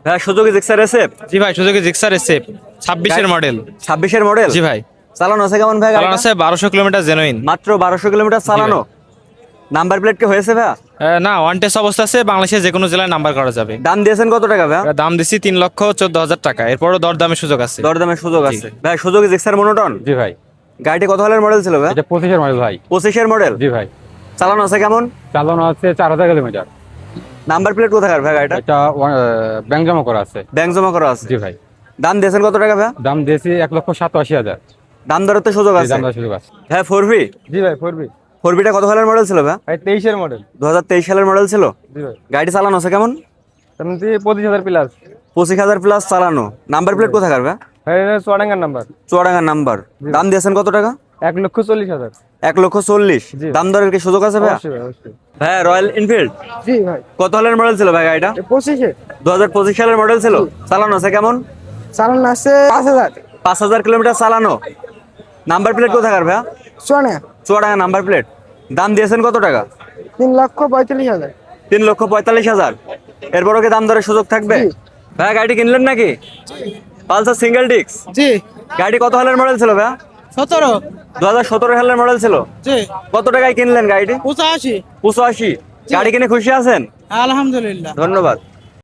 ভাই Suzuki Gixxer SF. জি ভাই, Suzuki Gixxer SF 26 এর মডেল। 26 এর মডেল। জি ভাই। চালানো আছে কেমন ভাই? চালানো আছে 1200 কিলোমিটার জেনুইন। মাত্র 1200 কিলোমিটার চালানো। নাম্বার প্লেট কি হয়েছে ভাই? না, ওয়ান টেস্ট অবস্থা আছে, বাংলাদেশের যে কোনো জেলায় নাম্বার করা যাবে। দাম দিয়েছেন কত টাকা ভাই? দাম দিছি 3,14,000 টাকা। এরপরও দরদামের সুযোগ আছে। দরদামের সুযোগ আছে ভাই। Suzuki Gixxer monotone. জি ভাই। গাড়িটি কত সালের মডেল ছিল ভাই? এটা 25 এর মডেল ভাই। 25 এর মডেল। জি ভাই। চালানো আছে কেমন? চালানো আছে 4000 কিলোমিটার। নাম্বার প্লেট কোথাকার ভাই গাড়িটা? এটা ব্যাংক জমা করা আছে। ব্যাংক জমা করা আছে। জি ভাই। দাম দিয়েছেন কত টাকা ভাই? দাম দিয়েছি 1,87,000। দাম দরের তো সুযোগ আছে। দাম দেওয়ার সুযোগ আছে। হ্যাঁ 4V। জি ভাই, 4B। 4Vটা কত সালের মডেল ছিল ভাই? ভাই 23 এর মডেল। 2023 সালের মডেল ছিল। জি ভাই। গাড়ি চালানো আছে কেমন? এমনি 25,000 প্লাস। 25,000 প্লাস চালানো। নাম্বার প্লেট কোথাকার ভাই? ভাই এটা চুয়াডাঙ্গার নাম্বার। চুয়াডাঙ্গার নাম্বার। দাম দিয়েছেন কত টাকা? 1,40,000। 1,40,000। জি। দাম দরের কি সুযোগ আছে ভাই? অবশ্যই ভাই, অবশ্যই। হ্যাঁ রয়্যাল এনফিল্ড। জি ভাই। কত সালের মডেল ছিল ভাই গাড়িটা? 25 এ 2025 সালের মডেল ছিল। চালানো আছে কেমন? চালানো আছে 5000। 5000 কিলোমিটার চালানো। নাম্বার প্লেট কোথাকার ভাই? চুয়াডাঙ্গা। Chuadanga number plate. দাম দিয়েছেন কত টাকা? 3,45,000। 3,45,000। এরপরও কি দাম দরের সুযোগ থাকবে? ভাই গাড়িটি কিনলেন নাকি? Pulsar single disc. জি। গাড়ি কত সালের মডেল ছিল ভাই? 17। 2017 সালের মডেল ছিল। জি। কত টাকায় কিনলেন গাড়িটি? 85। 85। গাড়ি কিনে খুশি আছেন? আলহামদুলিল্লাহ। ধন্যবাদ।